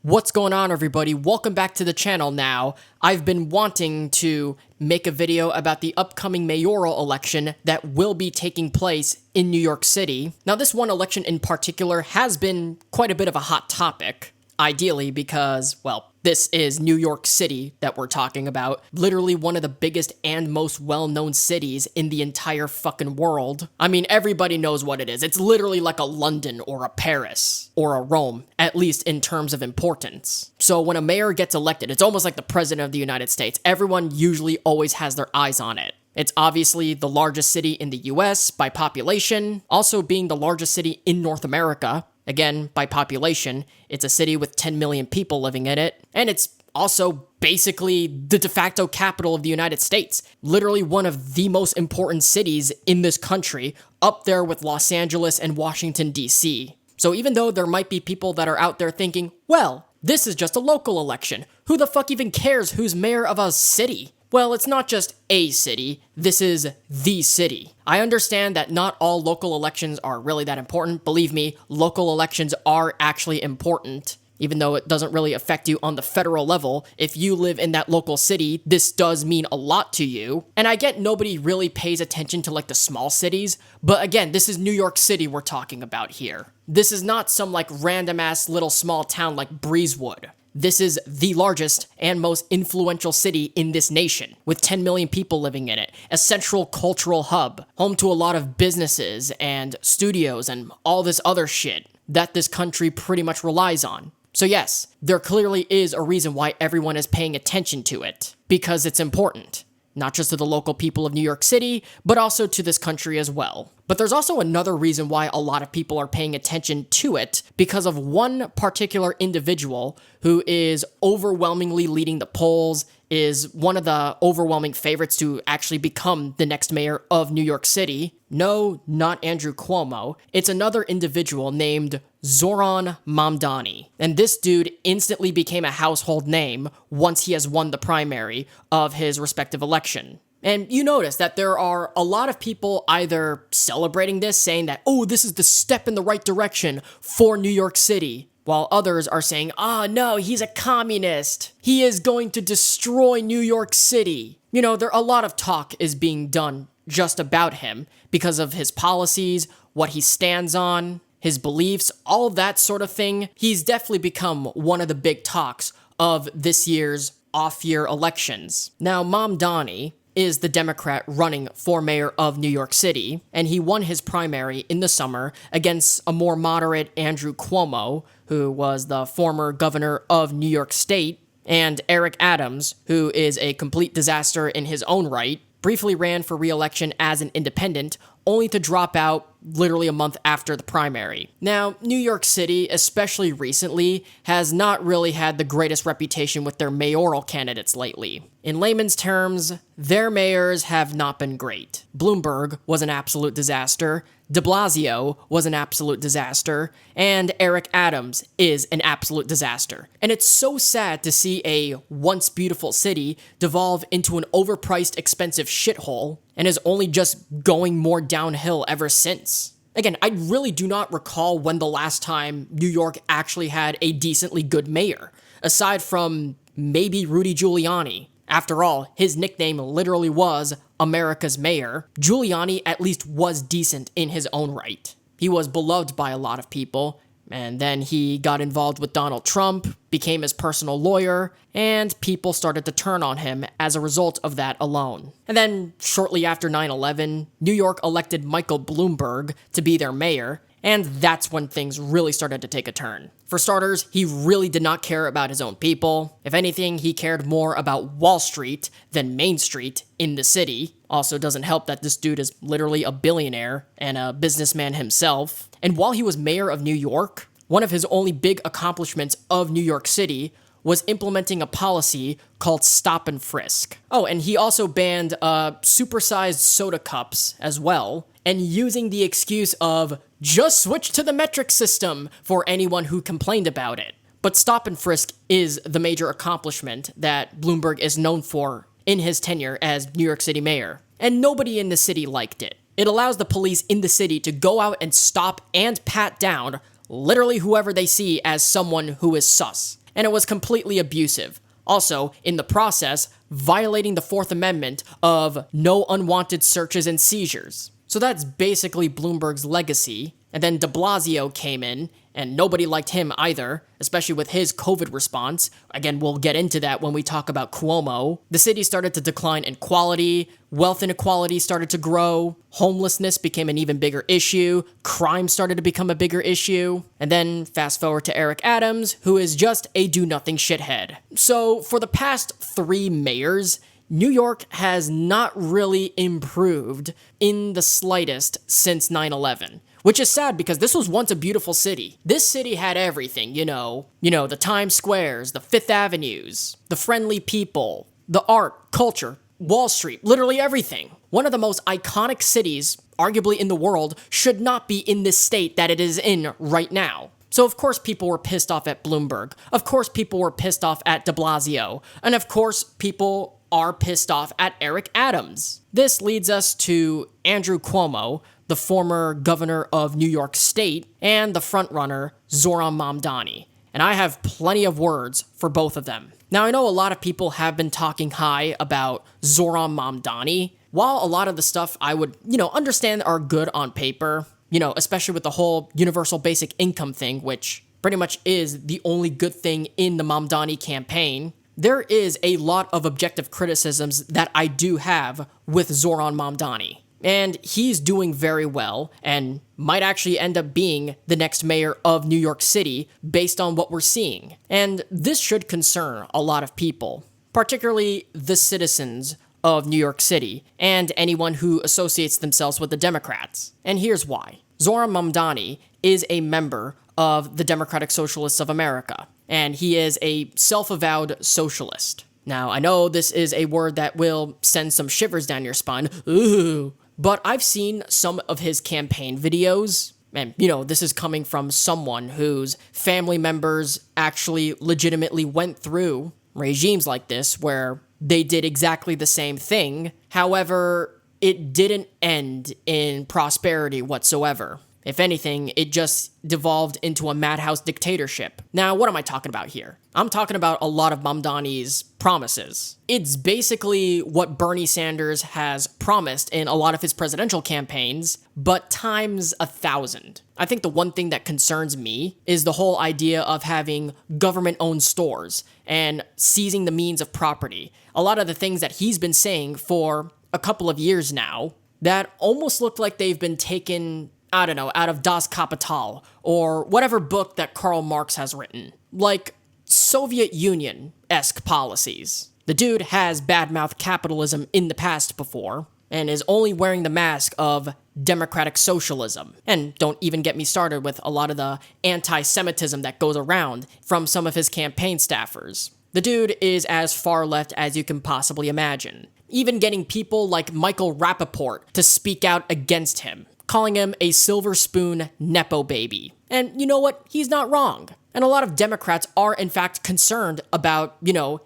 What's going on, everybody? Welcome back to the channel now. I've been wanting to make a video about the upcoming mayoral election that will be taking place in New York City. Now, this one election in particular has been quite a bit of a hot topic, ideally because, well, this is New York City that we're talking about. Literally one of the biggest and most well-known cities in the entire fucking world. I mean, everybody knows what it is. It's literally like a London or a Paris or a Rome, at least in terms of importance. So when a mayor gets elected, it's almost like the president of the United States. Everyone usually always has their eyes on it. It's obviously the largest city in the US by population, also being the largest city in North America. Again, by population, it's a city with 10 million people living in it, and it's also basically the de facto capital of the United States. Literally one of the most important cities in this country, up there with Los Angeles and Washington, D.C. So even though there might be people that are out there thinking, well, this is just a local election. Who the fuck even cares who's mayor of a city? Well, it's not just a city, this is the city. I understand that not all local elections are really that important. Believe me, local elections are actually important, even though it doesn't really affect you on the federal level. If you live in that local city, this does mean a lot to you. And I get nobody really pays attention to like the small cities, but again, this is New York City we're talking about here. This is not some like random ass little small town like Breezewood. This is the largest and most influential city in this nation, with 10 million people living in it, a central cultural hub, home to a lot of businesses and studios and all this other shit that this country pretty much relies on. So yes, there clearly is a reason why everyone is paying attention to it, because it's important. Not just to the local people of New York City, but also to this country as well. But there's also another reason why a lot of people are paying attention to it, because of one particular individual who is overwhelmingly leading the polls, is one of the overwhelming favorites to actually become the next mayor of New York City. No, not Andrew Cuomo. It's another individual named Zohran Mamdani. And this dude instantly became a household name once he has won the primary of his respective election. And you notice that there are a lot of people either celebrating this, saying that, oh, this is the step in the right direction for New York City, while others are saying, oh no, he's a communist. He is going to destroy New York City. You know, a lot of talk is being done just about him because of his policies, what he stands on, his beliefs, all of that sort of thing. He's definitely become one of the big talks of this year's off-year elections. Now, Mamdani is the Democrat running for mayor of New York City, and he won his primary in the summer against a more moderate Andrew Cuomo, who was the former governor of New York State, and Eric Adams, who is a complete disaster in his own right, briefly ran for re-election as an independent, only to drop out literally a month after the primary. Now, New York City, especially recently, has not really had the greatest reputation with their mayoral candidates lately. In layman's terms, their mayors have not been great. Bloomberg was an absolute disaster, de Blasio was an absolute disaster, and Eric Adams is an absolute disaster. And it's so sad to see a once beautiful city devolve into an overpriced, expensive shithole, and is only just going more downhill ever since. Again, I really do not recall when the last time New York actually had a decently good mayor, aside from maybe Rudy Giuliani. After all, his nickname literally was America's Mayor. Giuliani at least was decent in his own right. He was beloved by a lot of people, and then he got involved with Donald Trump, became his personal lawyer, and people started to turn on him as a result of that alone. And then, shortly after 9/11, New York elected Michael Bloomberg to be their mayor, and that's when things really started to take a turn. For starters, he really did not care about his own people. If anything, he cared more about Wall Street than Main Street in the city. Also doesn't help that this dude is literally a billionaire and a businessman himself. And while he was mayor of New York, one of his only big accomplishments of New York City was implementing a policy called stop and frisk. Oh, and he also banned supersized soda cups as well, and using the excuse of just switch to the metric system for anyone who complained about it. But stop and frisk is the major accomplishment that Bloomberg is known for in his tenure as New York City mayor, and nobody in the city liked it. It allows the police in the city to go out and stop and pat down literally whoever they see as someone who is sus. and it was completely abusive. Also, in the process, violating the Fourth Amendment of no unwanted searches and seizures. So that's basically Bloomberg's legacy. And then de Blasio came in, and nobody liked him either, especially with his COVID response. Again, we'll get into that when we talk about Cuomo. The city started to decline in quality, wealth inequality started to grow, homelessness became an even bigger issue, crime started to become a bigger issue, and then fast forward to Eric Adams, who is just a do-nothing shithead. So for the past 3 mayors, New York has not really improved in the slightest since 9/11. Which is sad because this was once a beautiful city. This city had everything, the Times Squares, the Fifth Avenues, the friendly people, the art, culture, Wall Street, literally everything. One of the most iconic cities, arguably in the world, should not be in this state that it is in right now. So of course people were pissed off at Bloomberg. Of course people were pissed off at de Blasio. And of course people are pissed off at Eric Adams. This leads us to Andrew Cuomo, the former governor of New York State, and the frontrunner, Zohran Mamdani. And I have plenty of words for both of them. Now, I know a lot of people have been talking high about Zohran Mamdani. While a lot of the stuff I would, understand are good on paper, especially with the whole universal basic income thing, which pretty much is the only good thing in the Mamdani campaign, there is a lot of objective criticisms that I do have with Zohran Mamdani. And he's doing very well and might actually end up being the next mayor of New York City based on what we're seeing. And this should concern a lot of people, particularly the citizens of New York City and anyone who associates themselves with the Democrats. And here's why. Zohran Mamdani is a member of the Democratic Socialists of America, and he is a self-avowed socialist. Now, I know this is a word that will send some shivers down your spine. Ooh. But I've seen some of his campaign videos, and, this is coming from someone whose family members actually legitimately went through regimes like this where they did exactly the same thing. However, it didn't end in prosperity whatsoever. If anything, it just devolved into a madhouse dictatorship. Now, what am I talking about here? I'm talking about a lot of Mamdani's promises. It's basically what Bernie Sanders has promised in a lot of his presidential campaigns, but times 1,000. I think the one thing that concerns me is the whole idea of having government-owned stores and seizing the means of property. A lot of the things that he's been saying for a couple of years now that almost look like they've been taken, I don't know, out of Das Kapital, or whatever book that Karl Marx has written. Like Soviet Union-esque policies. The dude has badmouthed capitalism in the past before, and is only wearing the mask of democratic socialism. And don't even get me started with a lot of the antisemitism that goes around from some of his campaign staffers. The dude is as far left as you can possibly imagine. Even getting people like Michael Rappaport to speak out against him, calling him a silver spoon Nepo-baby. And you know what? He's not wrong. And a lot of Democrats are in fact concerned about,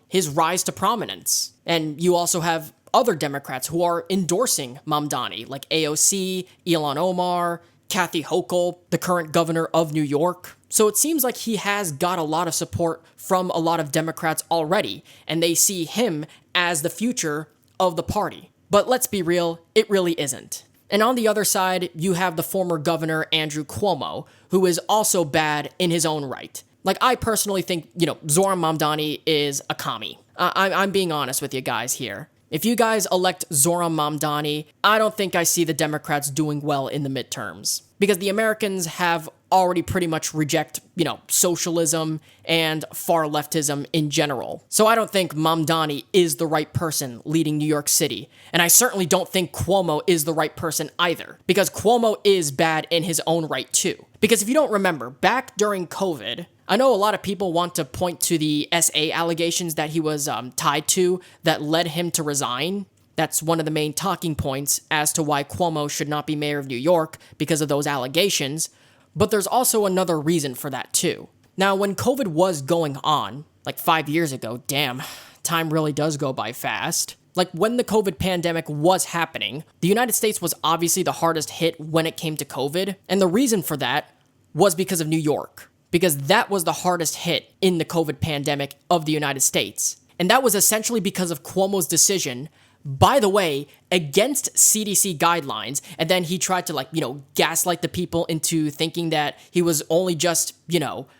his rise to prominence. And you also have other Democrats who are endorsing Mamdani, like AOC, Ilhan Omar, Kathy Hochul, the current governor of New York. So it seems like he has got a lot of support from a lot of Democrats already, and they see him as the future of the party. But let's be real, it really isn't. And on the other side, you have the former governor, Andrew Cuomo, who is also bad in his own right. Like, I personally think, Zohran Mamdani is a commie. I'm being honest with you guys here. If you guys elect Zohran Mamdani, I don't think I see the Democrats doing well in the midterms. Because the Americans have already pretty much reject, socialism and far leftism in general. So I don't think Mamdani is the right person leading New York City. And I certainly don't think Cuomo is the right person either. Because Cuomo is bad in his own right too. Because if you don't remember, back during COVID, I know a lot of people want to point to the SA allegations that he was tied to that led him to resign. That's one of the main talking points as to why Cuomo should not be mayor of New York because of those allegations. But there's also another reason for that too. Now, when COVID was going on, like 5 years ago, damn, time really does go by fast. Like when the COVID pandemic was happening, the United States was obviously the hardest hit when it came to COVID. And the reason for that was because of New York. because that was the hardest hit in the COVID pandemic of the United States. And that was essentially because of Cuomo's decision, by the way, against CDC guidelines. And then he tried to gaslight the people into thinking that he was only just,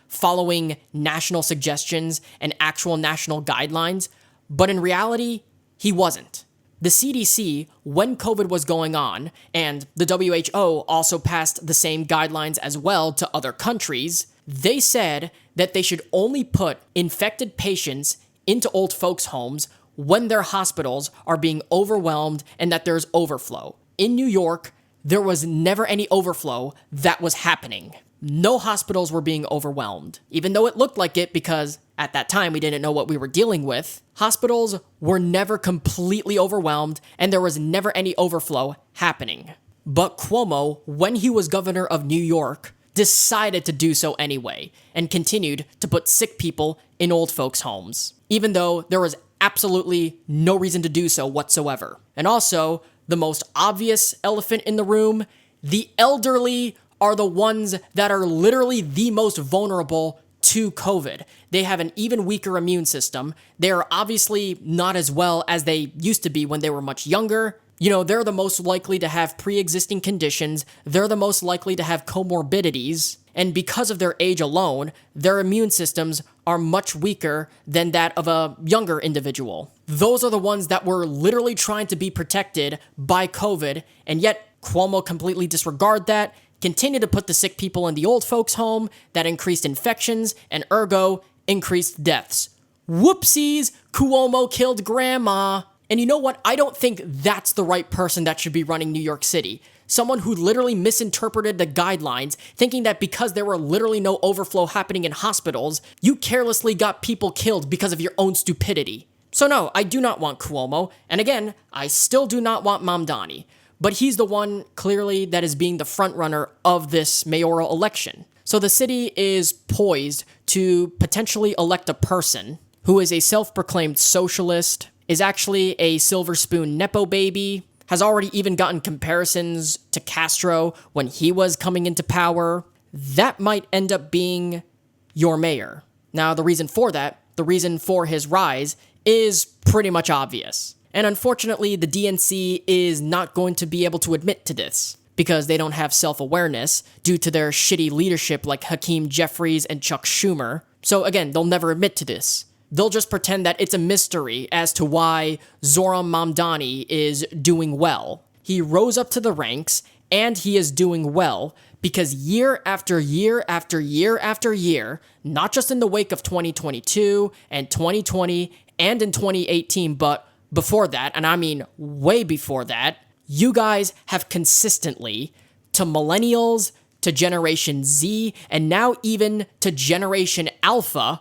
following national suggestions and actual national guidelines. But in reality, he wasn't. The CDC, when COVID was going on, and the WHO also passed the same guidelines as well to other countries, they said that they should only put infected patients into old folks' homes when their hospitals are being overwhelmed and that there's overflow. In New York, there was never any overflow that was happening. No hospitals were being overwhelmed, even though it looked like it because at that time we didn't know what we were dealing with. Hospitals were never completely overwhelmed and there was never any overflow happening. But Cuomo, when he was governor of New York, decided to do so anyway and continued to put sick people in old folks' homes, even though there was absolutely no reason to do so whatsoever. And also, the most obvious elephant in the room, the elderly are the ones that are literally the most vulnerable to COVID. They have an even weaker immune system. They are obviously not as well as they used to be when they were much younger. They're the most likely to have pre-existing conditions. They're the most likely to have comorbidities. And because of their age alone, their immune systems are much weaker than that of a younger individual. Those are the ones that were literally trying to be protected by COVID, and yet Cuomo completely disregarded that, continued to put the sick people in the old folks' home, that increased infections, and ergo, increased deaths. Whoopsies, Cuomo killed grandma. And you know what? I don't think that's the right person that should be running New York City. Someone who literally misinterpreted the guidelines, thinking that because there were literally no overflow happening in hospitals, you carelessly got people killed because of your own stupidity. So no, I do not want Cuomo. And again, I still do not want Mamdani. But he's the one, clearly, that is being the frontrunner of this mayoral election. So the city is poised to potentially elect a person who is a self-proclaimed socialist, is actually a silver spoon Nepo-baby, has already even gotten comparisons to Castro when he was coming into power. That might end up being your mayor. Now, the reason for that, the reason for his rise, is pretty much obvious. And unfortunately, the DNC is not going to be able to admit to this because they don't have self-awareness due to their shitty leadership like Hakeem Jeffries and Chuck Schumer. So again, they'll never admit to this. They'll just pretend that it's a mystery as to why Zohran Mamdani is doing well. He rose up to the ranks, and he is doing well because year after year after year after year, not just in the wake of 2022 and 2020 and in 2018, but before that, and I mean way before that, you guys have consistently, to millennials, to Generation Z, and now even to Generation Alpha,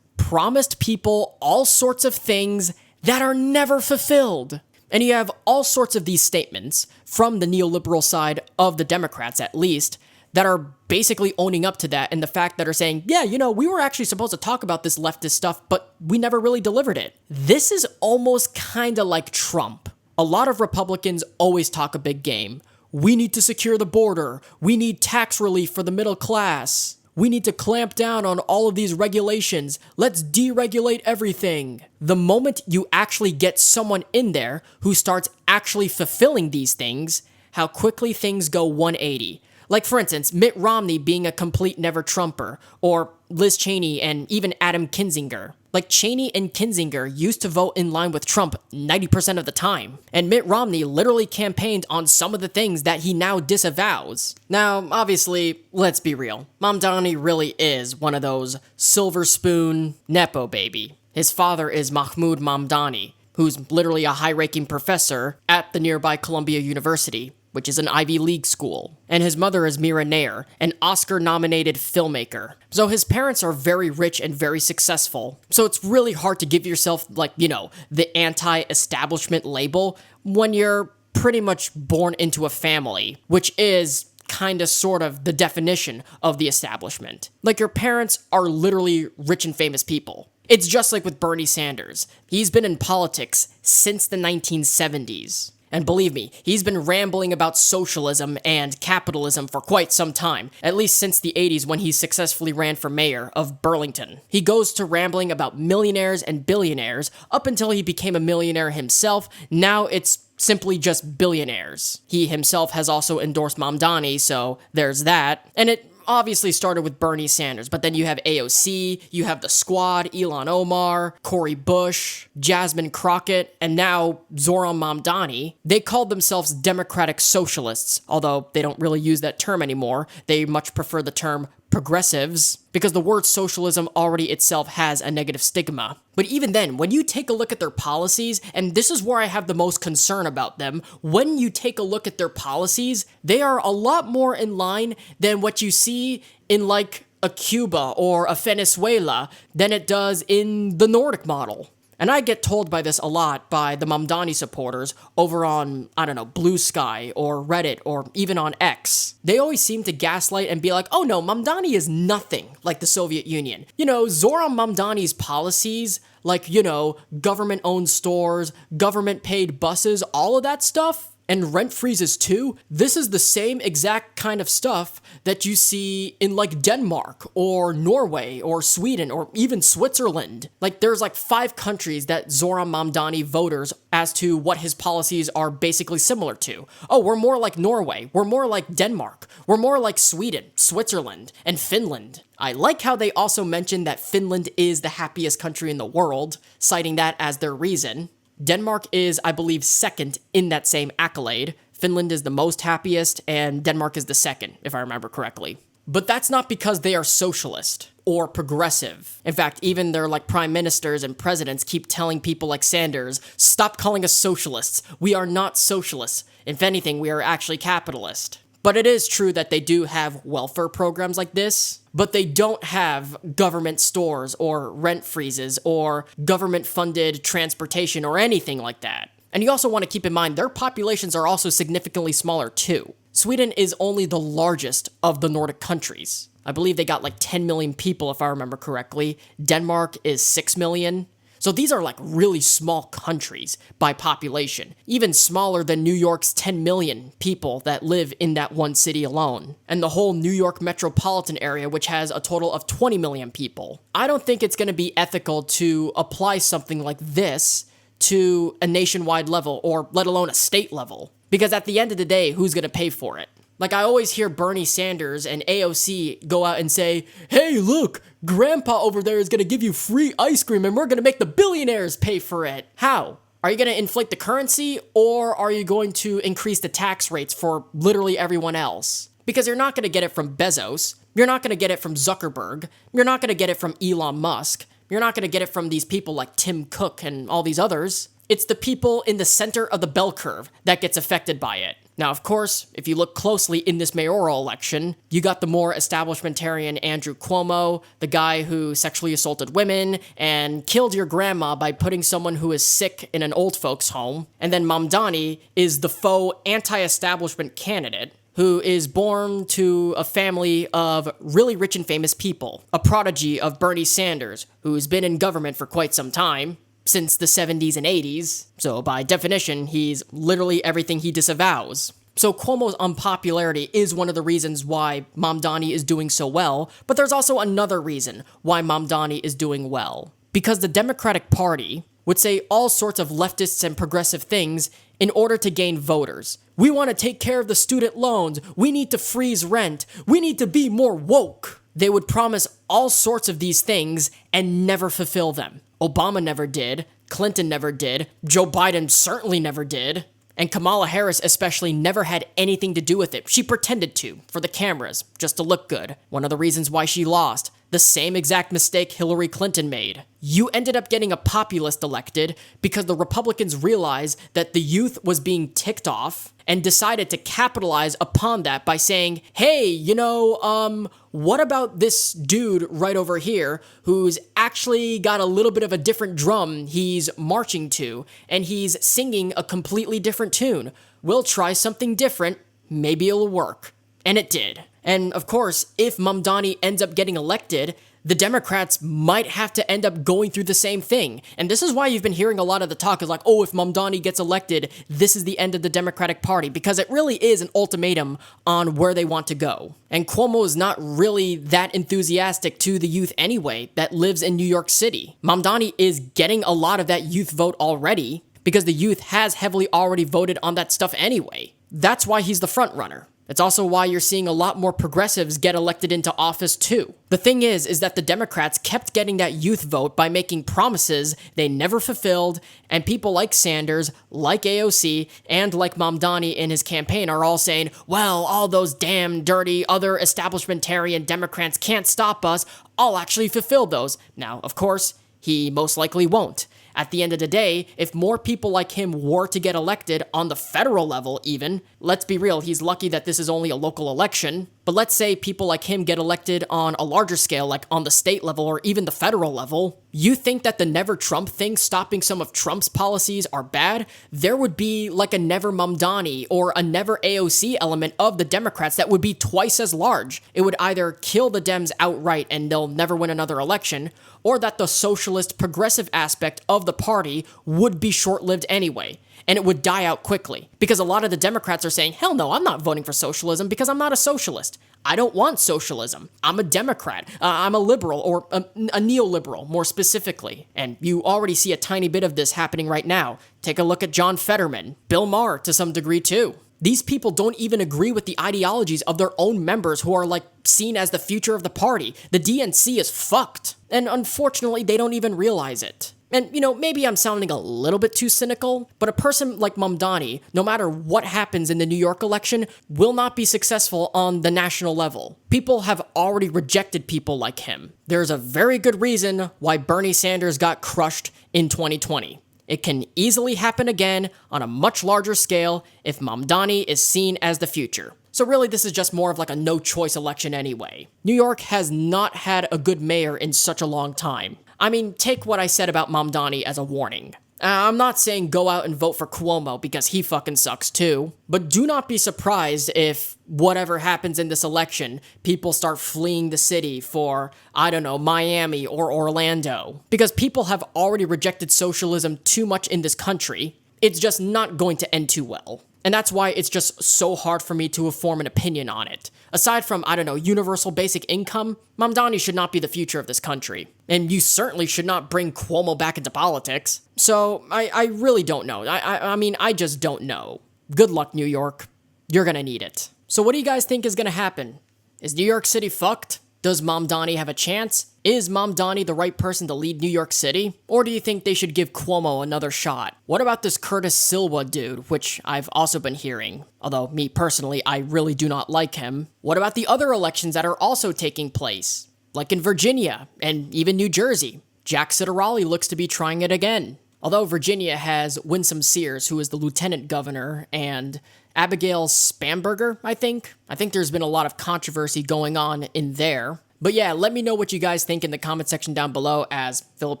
promised people all sorts of things that are never fulfilled. And you have all sorts of these statements from the neoliberal side of the Democrats, at least, that are basically owning up to that and the fact that are saying, yeah, we were actually supposed to talk about this leftist stuff, but we never really delivered it. This is almost kind of like Trump. A lot of Republicans always talk a big game. We need to secure the border. We need tax relief for the middle class. We need to clamp down on all of these regulations. Let's deregulate everything. The moment you actually get someone in there who starts actually fulfilling these things, how quickly things go 180. Like, for instance, Mitt Romney being a complete never-Trumper, or Liz Cheney and even Adam Kinzinger. Like, Cheney and Kinzinger used to vote in line with Trump 90% of the time, and Mitt Romney literally campaigned on some of the things that he now disavows. Now, obviously, let's be real. Mamdani really is one of those silver spoon Nepo-baby. His father is Mahmoud Mamdani, who's literally a high-ranking professor at the nearby Columbia University, which is an Ivy League school. And his mother is Mira Nair, an Oscar-nominated filmmaker. So his parents are very rich and very successful. So it's really hard to give yourself, the anti-establishment label when you're pretty much born into a family, which is kind of sort of the definition of the establishment. Like, your parents are literally rich and famous people. It's just like with Bernie Sanders. He's been in politics since the 1970s. And believe me, he's been rambling about socialism and capitalism for quite some time, at least since the 80s when he successfully ran for mayor of Burlington. He goes to rambling about millionaires and billionaires up until he became a millionaire himself. Now it's simply just billionaires. He himself has also endorsed Mamdani, so there's that. And it obviously started with Bernie Sanders, but then you have AOC, you have the Squad, Ilhan Omar, Cori Bush, Jasmine Crockett, and now Zohran Mamdani. They called themselves democratic socialists, although they don't really use that term anymore. They much prefer the term progressives, because the word socialism already itself has a negative stigma. But even then, when you take a look at their policies, and this is where I have the most concern about them, when you take a look at their policies, they are a lot more in line than what you see in like a Cuba or a Venezuela than it does in the Nordic model. And I get told by this a lot by the Mamdani supporters over on, I don't know, Blue Sky or Reddit or even on X. They always seem to gaslight and be like, oh no, Mamdani is nothing like the Soviet Union. You know, Zohran Mamdani's policies, like, you know, government-owned stores, government-paid buses, all of that stuff, and rent freezes too, this is the same exact kind of stuff that you see in like Denmark or Norway or Sweden or even Switzerland. Like there's like 5 countries that Zohran Mamdani voters as to what his policies are basically similar to. Oh, we're more like Norway, we're more like Denmark, we're more like Sweden, Switzerland, and Finland. I like how they also mentioned that Finland is the happiest country in the world, citing that as their reason. Denmark is, I believe, second in that same accolade. Finland is the most happiest, and Denmark is the second, if I remember correctly. But that's not because they are socialist or progressive. In fact, even their like prime ministers and presidents keep telling people like Sanders, stop calling us socialists. We are not socialists. If anything, we are actually capitalist. But it is true that they do have welfare programs like this, but they don't have government stores or rent freezes or government-funded transportation or anything like that. And you also want to keep in mind their populations are also significantly smaller too. Sweden is only the largest of the Nordic countries. I believe they got like 10 million people if I remember correctly. Denmark is 6 million. So these are like really small countries by population, even smaller than New York's 10 million people that live in that one city alone, and the whole New York metropolitan area, which has a total of 20 million people. I don't think it's going to be ethical to apply something like this to a nationwide level, or let alone a state level, because at the end of the day, who's going to pay for it? Like, I always hear Bernie Sanders and AOC go out and say, hey, look, Grandpa over there is going to give you free ice cream and we're going to make the billionaires pay for it. How? Are you going to inflate the currency, or are you going to increase the tax rates for literally everyone else? Because you're not going to get it from Bezos. You're not going to get it from Zuckerberg. You're not going to get it from Elon Musk. You're not going to get it from these people like Tim Cook and all these others. It's the people in the center of the bell curve that gets affected by it. Now, of course, if you look closely in this mayoral election, you got the more establishmentarian Andrew Cuomo, the guy who sexually assaulted women and killed your grandma by putting someone who is sick in an old folks' home. And then Mamdani is the faux anti-establishment candidate who is born to a family of really rich and famous people, a prodigy of Bernie Sanders, who's been in government for quite some time, since the 70s and 80s, so by definition, he's literally everything he disavows. So Cuomo's unpopularity is one of the reasons why Mamdani is doing so well, but there's also another reason why Mamdani is doing well. Because the Democratic Party would say all sorts of leftists and progressive things in order to gain voters. We want to take care of the student loans, we need to freeze rent, we need to be more woke. They would promise all sorts of these things and never fulfill them. Obama never did, Clinton never did, Joe Biden certainly never did, and Kamala Harris especially never had anything to do with it. She pretended to, for the cameras, just to look good. One of the reasons why she lost. The same exact mistake Hillary Clinton made. You ended up getting a populist elected because the Republicans realized that the youth was being ticked off and decided to capitalize upon that by saying, hey, you know, what about this dude right over here who's actually got a little bit of a different drum he's marching to, and he's singing a completely different tune. We'll try something different, maybe it'll work. And it did. And of course, if Mamdani ends up getting elected, the Democrats might have to end up going through the same thing. And this is why you've been hearing a lot of the talk is like, oh, if Mamdani gets elected, this is the end of the Democratic Party, because it really is an ultimatum on where they want to go. And Cuomo is not really that enthusiastic to the youth anyway that lives in New York City. Mamdani is getting a lot of that youth vote already because the youth has heavily already voted on that stuff anyway. That's why he's the front runner. It's also why you're seeing a lot more progressives get elected into office too. The thing is that the Democrats kept getting that youth vote by making promises they never fulfilled, and people like Sanders, like AOC, and like Mamdani in his campaign are all saying, well, all those damn dirty other establishmentarian Democrats can't stop us. I'll actually fulfill those. Now, of course, he most likely won't. At the end of the day, if more people like him were to get elected on the federal level even, let's be real, he's lucky that this is only a local election, but let's say people like him get elected on a larger scale, like on the state level or even the federal level, you think that the Never Trump thing stopping some of Trump's policies are bad? There would be like a Never Mamdani or a Never AOC element of the Democrats that would be twice as large. It would either kill the Dems outright and they'll never win another election, or that the socialist progressive aspect of the party would be short-lived anyway, and it would die out quickly. Because a lot of the Democrats are saying, hell no, I'm not voting for socialism because I'm not a socialist. I don't want socialism. I'm a Democrat. I'm a liberal, or a neoliberal, more specifically. And you already see a tiny bit of this happening right now. Take a look at John Fetterman, Bill Maher to some degree too. These people don't even agree with the ideologies of their own members who are like seen as the future of the party. The DNC is fucked. And unfortunately, they don't even realize it. And, you know, maybe I'm sounding a little bit too cynical, but a person like Mamdani, no matter what happens in the New York election, will not be successful on the national level. People have already rejected people like him. There's a very good reason why Bernie Sanders got crushed in 2020. It can easily happen again on a much larger scale if Mamdani is seen as the future. So really, this is just more of like a no-choice election anyway. New York has not had a good mayor in such a long time. I mean, take what I said about Mamdani as a warning. I'm not saying go out and vote for Cuomo because he fucking sucks too, but do not be surprised if whatever happens in this election, people start fleeing the city for, I don't know, Miami or Orlando. Because people have already rejected socialism too much in this country. It's just not going to end too well. And that's why it's just so hard for me to form an opinion on it. Aside from, I don't know, universal basic income, Mamdani should not be the future of this country. And you certainly should not bring Cuomo back into politics. So, I really don't know. I mean, I just don't know. Good luck, New York. You're gonna need it. So what do you guys think is gonna happen? Is New York City fucked? Does Mamdani have a chance? Is Mamdani the right person to lead New York City? Or do you think they should give Cuomo another shot? What about this Curtis Silva dude, which I've also been hearing? Although, me personally, I really do not like him. What about the other elections that are also taking place? Like in Virginia, and even New Jersey. Jack Citarelli looks to be trying it again. Although Virginia has Winsome Sears, who is the lieutenant governor, and Abigail Spamberger, I think. I think there's been a lot of controversy going on in there. But yeah, let me know what you guys think in the comment section down below. As Philip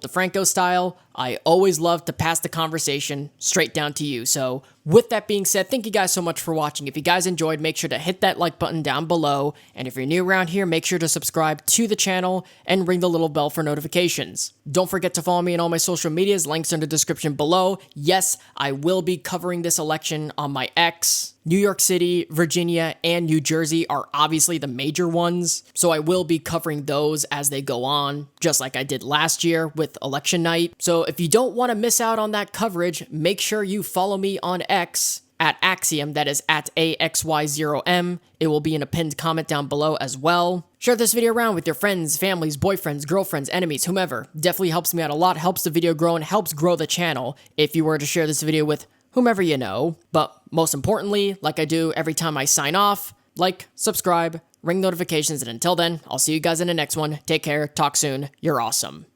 DeFranco style, I always love to pass the conversation straight down to you. So with that being said, thank you guys so much for watching. If you guys enjoyed, make sure to hit that like button down below. And if you're new around here, make sure to subscribe to the channel and ring the little bell for notifications. Don't forget to follow me on all my social medias. Links are in the description below. Yes, I will be covering this election on my X. New York City, Virginia, and New Jersey are obviously the major ones, so I will be covering those as they go on, just like I did last year with election night. So if you don't want to miss out on that coverage, make sure you follow me on X at Axiom, that is at AXY0M. It will be in a pinned comment down below as well. Share this video around with your friends, families, boyfriends, girlfriends, enemies, whomever. Definitely helps me out a lot, helps the video grow, and helps grow the channel if you were to share this video with whomever you know. But most importantly, like I do every time I sign off, like, subscribe, ring notifications, and until then, I'll see you guys in the next one. Take care, talk soon, you're awesome.